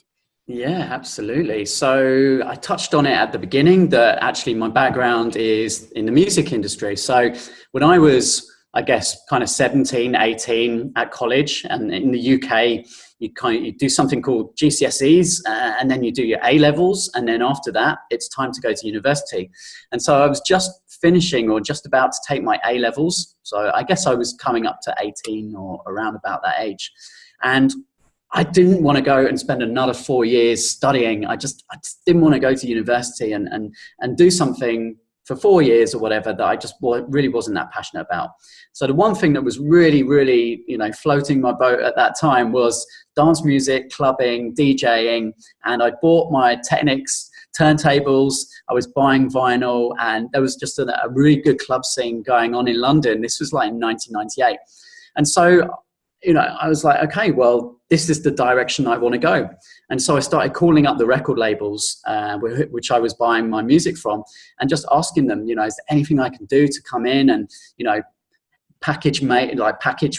Yeah, absolutely. So I touched on it at the beginning that actually my background is in the music industry. So when I was, I guess, kind of 17, 18 at college, and in the UK, you do something called GCSEs, and then you do your A levels. And then after that, it's time to go to university. And so I was just finishing or just about to take my A levels. So I guess I was coming up to 18 or around about that age. And I didn't want to go and spend another 4 years studying. I just didn't want to go to university and do something for 4 years or whatever that I just really wasn't that passionate about. So the one thing that was really, really, floating my boat at that time was dance music, clubbing, DJing. And I bought my Technics turntables. I was buying vinyl, and there was just a really good club scene going on in London. This was like in 1998. And so, I was like, okay, well, this is the direction I want to go. And so I started calling up the record labels, which I was buying my music from, and just asking them, is there anything I can do to come in and, package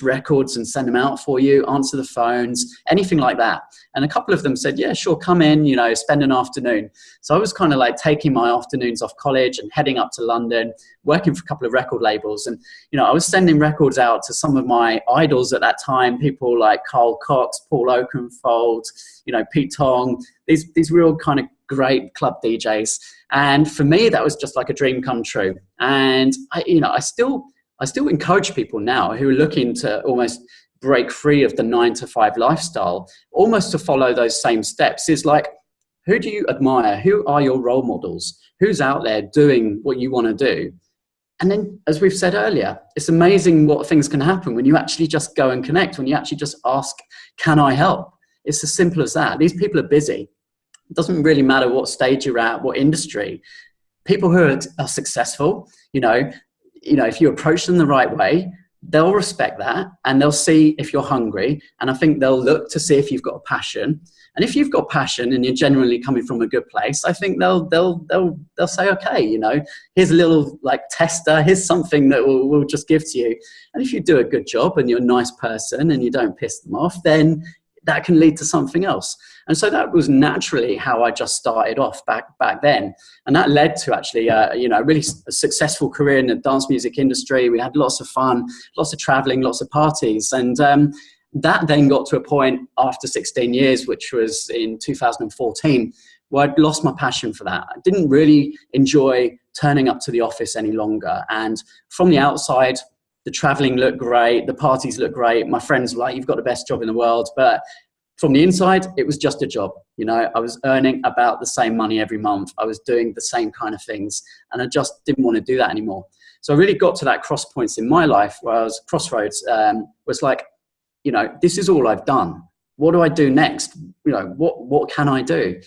records and send them out for you, answer the phones, anything like that. And a couple of them said, yeah, sure, come in, spend an afternoon. So I was kind of like taking my afternoons off college and heading up to London, working for a couple of record labels. And, I was sending records out to some of my idols at that time, people like Carl Cox, Paul Oakenfold, Pete Tong, these real kind of great club DJs. And for me, that was just like a dream come true. And I still encourage people now who are looking to almost break free of the 9-to-5 lifestyle, almost to follow those same steps. Is like, who do you admire? Who are your role models? Who's out there doing what you want to do? And then, as we've said earlier, it's amazing what things can happen when you actually just go and connect, when you actually just ask, can I help? It's as simple as that. These people are busy. It doesn't really matter what stage you're at, what industry. People who are successful, if you approach them the right way, they'll respect that, and they'll see if you're hungry, and I think they'll look to see if you've got a passion. And if you've got passion and you're genuinely coming from a good place, I think they'll say, okay, you know, here's a little like tester, here's something that we'll just give to you. And if you do a good job and you're a nice person and you don't piss them off, then that can lead to something else. And so that was naturally how I just started off back then. And that led to actually, you know, a really successful career in the dance music industry. We had lots of fun, lots of traveling, lots of parties. And that then got to a point after 16 years, which was in 2014, where I'd lost my passion for that. I didn't really enjoy turning up to the office any longer. And from the outside, the traveling looked great, the parties looked great. My friends were like, you've got the best job in the world. But from the inside, it was just a job. You know, I was earning about the same money every month. I was doing the same kind of things, and I just didn't want to do that anymore. So I really got to that cross points in my life where I was crossroads, was like, you know, this is all I've done. What do I do next? You know, what can I do?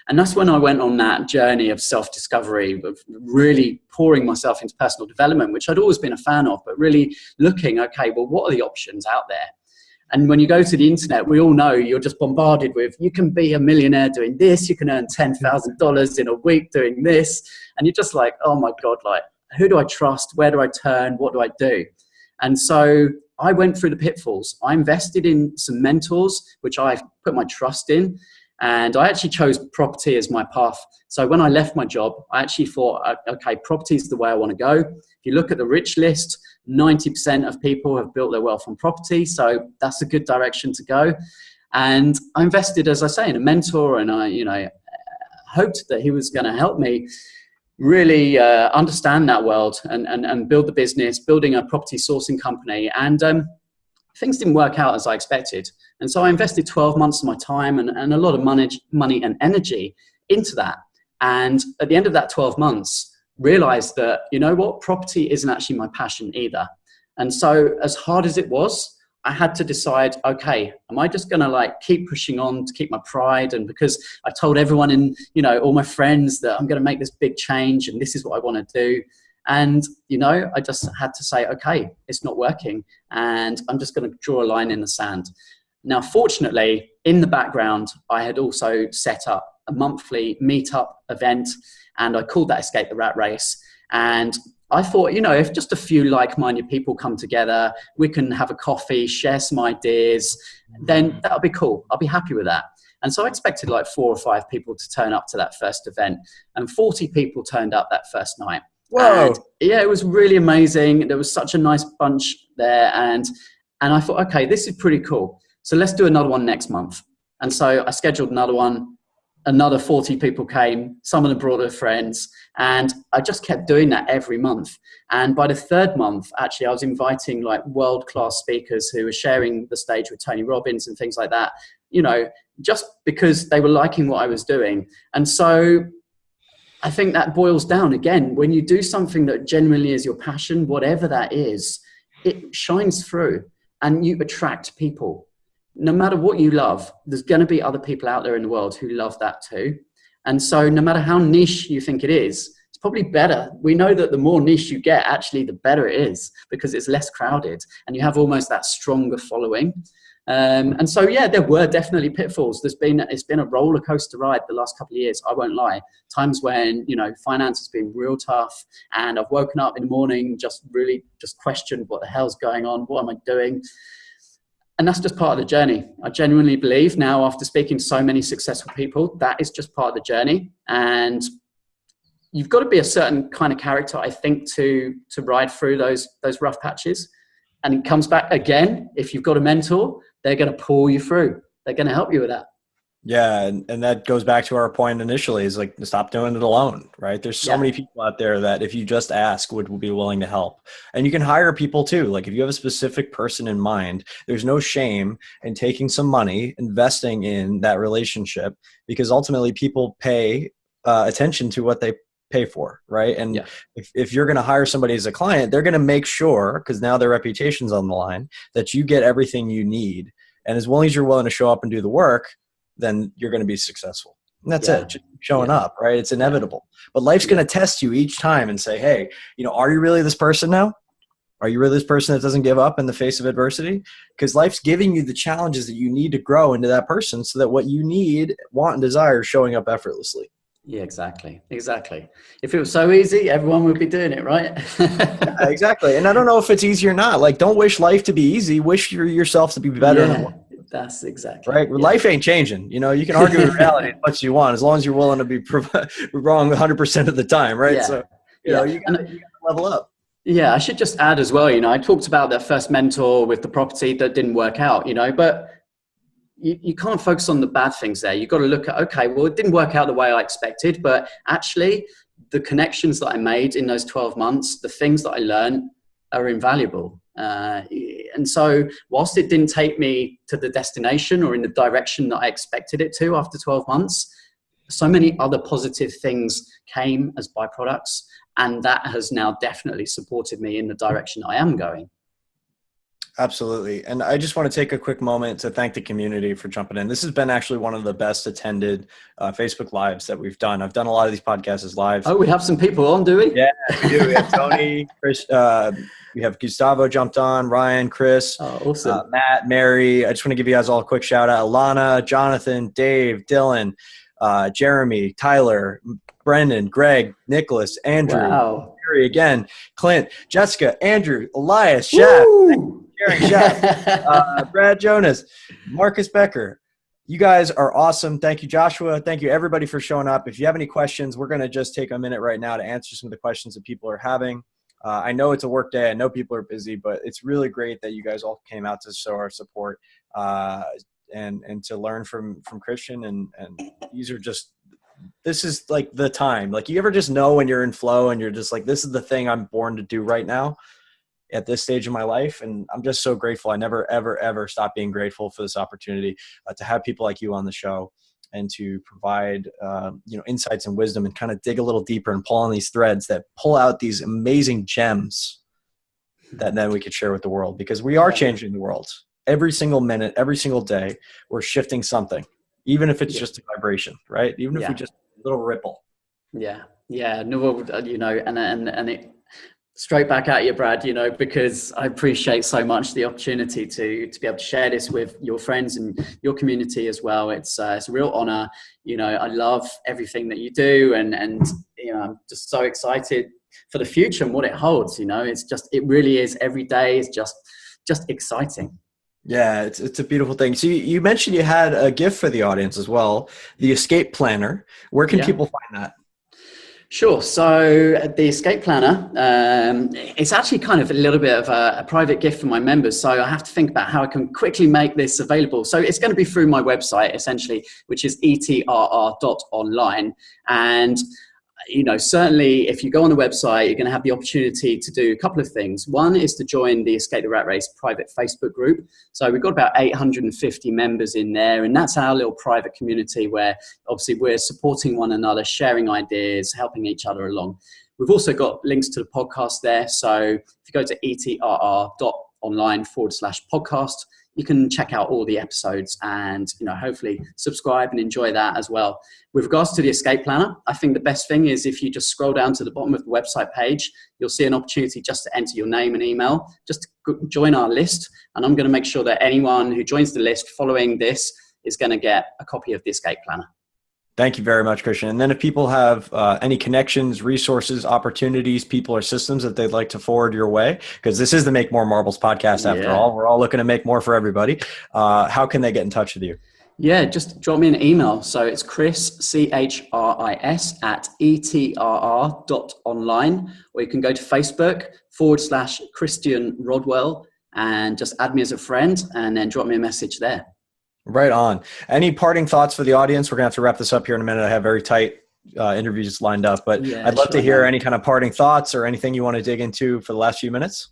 And that's when I went on that journey of self-discovery, of really pouring myself into personal development, which I'd always been a fan of, but really looking, okay, well, what are the options out there? And when you go to the internet, we all know you're just bombarded with, you can be a millionaire doing this, you can earn $10,000 in a week doing this. And you're just like, oh my God, like, who do I trust? Where do I turn? What do I do? And so I went through the pitfalls. I invested in some mentors, which I put my trust in. And I actually chose property as my path. So when I left my job, I actually thought, okay, property is the way I want to go. If you look at the rich list, 90% of people have built their wealth on property. So that's a good direction to go. And I invested, as I say, in a mentor, and I, you know, hoped that he was going to help me really understand that world and build the business, building a property sourcing company. And things didn't work out as I expected. And so I invested 12 months of my time and a lot of money and energy into that. And at the end of that 12 months, realized that, you know what, property isn't actually my passion either. And so as hard as it was, I had to decide, okay, am I just going to like keep pushing on to keep my pride? And because I told everyone in, you know, all my friends that I'm going to make this big change and this is what I want to do. And, you know, I just had to say, okay, it's not working. And I'm just going to draw a line in the sand. Now, fortunately, in the background, I had also set up a monthly meetup event, and I called that Escape the Rat Race. And I thought, you know, if just a few like-minded people come together, we can have a coffee, share some ideas, then that'll be cool. I'll be happy with that. And so I expected like 4 or 5 people to turn up to that first event, and 40 people turned up that first night. Whoa. And yeah, it was really amazing. There was such a nice bunch there. And I thought, okay, this is pretty cool. So let's do another one next month. And so I scheduled another one. Another 40 people came. Some of them brought their friends. And I just kept doing that every month. And by the 3rd month, actually, I was inviting like world-class speakers who were sharing the stage with Tony Robbins and things like that, you know, just because they were liking what I was doing. And so I think that boils down, again, when you do something that genuinely is your passion, whatever that is, it shines through and you attract people. No matter what you love, there's going to be other people out there in the world who love that too. And so no matter how niche you think it is, it's probably better. We know that the more niche you get, actually, the better it is, because it's less crowded and you have almost that stronger following. And so, yeah, there were definitely pitfalls. It's been a roller coaster ride the last couple of years. I won't lie. Times when, you know, finance has been real tough, and I've woken up in the morning, just questioned what the hell's going on? What am I doing? And that's just part of the journey. I genuinely believe now, after speaking to so many successful people, that is just part of the journey. And you've got to be a certain kind of character, I think, to ride through those rough patches. And it comes back again, if you've got a mentor, they're going to pull you through. They're going to help you with that. Yeah. And that goes back to our point initially, is like, stop doing it alone, right? There's so many people out there that if you just ask would be willing to help. And you can hire people too. Like if you have a specific person in mind, there's no shame in taking some money, investing in that relationship, because ultimately people pay attention to what they pay for, right? And if you're going to hire somebody as a client, they're going to make sure, because now their reputation's on the line, that you get everything you need. And as long as you're willing to show up and do the work, then you're going to be successful. And that's it. Just showing up, right? It's inevitable. But life's going to test you each time and say, hey, you know, are you really this person now? Are you really this person that doesn't give up in the face of adversity? Because life's giving you the challenges that you need to grow into that person so that what you need, want, and desire is showing up effortlessly. Yeah, exactly. If it was so easy, everyone would be doing it, right? Yeah, exactly. And I don't know if it's easy or not. Like, don't wish life to be easy. Wish yourself to be better. Yeah, that's exactly right. Yeah. Life ain't changing. You know, you can argue with reality as much as you want, as long as you're willing to be wrong 100% of the time, right? Yeah. So, you know, you got to level up. Yeah, I should just add as well, I talked about that first mentor with the property that didn't work out, but you can't focus on the bad things there. You've got to look at, okay, well, it didn't work out the way I expected, but actually the connections that I made in those 12 months, the things that I learned are invaluable. And so whilst it didn't take me to the destination or in the direction that I expected it to after 12 months, so many other positive things came as byproducts. And that has now definitely supported me in the direction I am going. Absolutely. And I just want to take a quick moment to thank the community for jumping in. This has been actually one of the best attended Facebook Lives that we've done. I've done a lot of these podcasts as lives. Oh, we have some people on, do we? Yeah, we do. We have Tony, Chris, we have Gustavo jumped on, Ryan, Chris, awesome. Matt, Mary. I just want to give you guys all a quick shout out. Alana, Jonathan, Dave, Dylan, Jeremy, Tyler, Brendan, Greg, Nicholas, Andrew, Mary again, Clint, Jessica, Andrew, Elias, Shad, Brad Jonas, Marcus Becker. You guys are awesome. Thank you, Joshua. Thank you, everybody, for showing up. If you have any questions, we're going to just take a minute right now to answer some of the questions that people are having. I know it's a work day. I know people are busy, but it's really great that you guys all came out to show our support and to learn from Christian. And these are just, this is like the time. Like, you ever just know when you're in flow and you're just like, this is the thing I'm born to do right now at this stage of my life. And I'm just so grateful. I never, ever, ever stop being grateful for this opportunity to have people like you on the show and to provide, insights and wisdom and kind of dig a little deeper and pull on these threads that pull out these amazing gems that then we could share with the world, because we are changing the world every single minute, every single day. We're shifting something, even if it's just a vibration, right? Even if we just a little ripple. Yeah. No, and it straight back at you, Brad, because I appreciate so much the opportunity to be able to share this with your friends and your community as well. It's a real honor. I love everything that you do, and I'm just so excited for the future and what it holds. It really is, every day is just exciting. Yeah, it's a beautiful thing. So you mentioned you had a gift for the audience as well, the Escape Planner. Where can people find that? Sure. So the Escape Planner, it's actually kind of a little bit of a private gift for my members. So I have to think about how I can quickly make this available. So it's going to be through my website, essentially, which is etrr.online. And certainly if you go on the website, you're going to have the opportunity to do a couple of things. One is to join the Escape the Rat Race private Facebook group. So we've got about 850 members in there, and that's our little private community where obviously we're supporting one another, sharing ideas, helping each other along. We've also got links to the podcast there. So if you go to etrr.online/podcast, you can check out all the episodes and, hopefully subscribe and enjoy that as well. With regards to the Escape Planner, I think the best thing is if you just scroll down to the bottom of the website page, you'll see an opportunity just to enter your name and email, just to join our list. And I'm going to make sure that anyone who joins the list following this is going to get a copy of the Escape Planner. Thank you very much, Christian. And then if people have any connections, resources, opportunities, people, or systems that they'd like to forward your way, because this is the Make More Marbles podcast after all. We're all looking to make more for everybody. How can they get in touch with you? Yeah, just drop me an email. So it's Chris, CHRIS @etrr.online, or you can go to Facebook /Christian Rodwell and just add me as a friend and then drop me a message there. Right on. Any parting thoughts for the audience? We're going to have to wrap this up here in a minute. I have very tight interviews lined up, but I'd love to hear any kind of parting thoughts or anything you want to dig into for the last few minutes.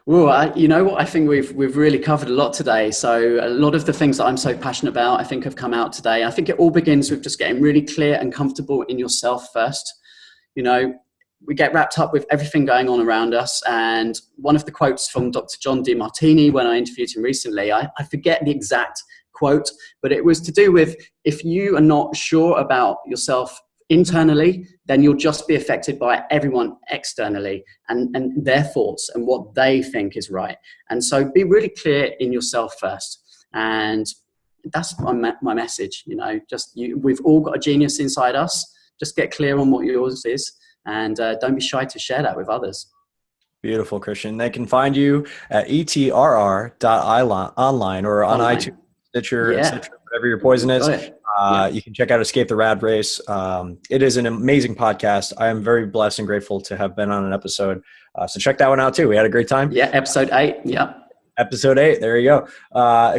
Well, you know what? I think we've really covered a lot today. So a lot of the things that I'm so passionate about, I think have come out today. I think it all begins with just getting really clear and comfortable in yourself first. We get wrapped up with everything going on around us. And one of the quotes from Dr. John DeMartini, when I interviewed him recently, I forget the exact quote, but it was to do with, if you are not sure about yourself internally, then you'll just be affected by everyone externally and their thoughts and what they think is right. And so be really clear in yourself first. And that's my message. We've all got a genius inside us. Just get clear on what yours is, and don't be shy to share that with others. Beautiful, Christian. They can find you at etrr.online or on iTunes, Stitcher, etc. Whatever your poison is. You can check out Escape the Rat Race. It is an amazing podcast. I am very blessed and grateful to have been on an episode. So check that one out too. We had a great time. Yeah, episode 8. Yeah. Episode 8. There you go.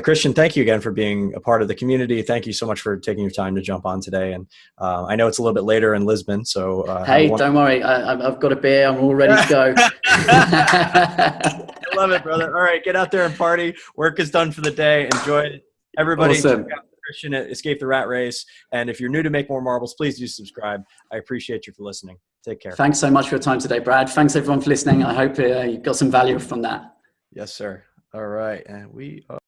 Christian, thank you again for being a part of the community. Thank you so much for taking your time to jump on today. And I know it's a little bit later in Lisbon, so hey, don't worry. I've got a beer. I'm all ready to go. I love it, brother. All right, get out there and party. Work is done for the day. Enjoy it. Everybody, awesome. Check out Christian at Escape the Rat Race. And if you're new to Make More Marbles, please do subscribe. I appreciate you for listening. Take care. Thanks so much for your time today, Brad. Thanks everyone for listening. I hope you got some value from that. Yes, sir. All right. And we are.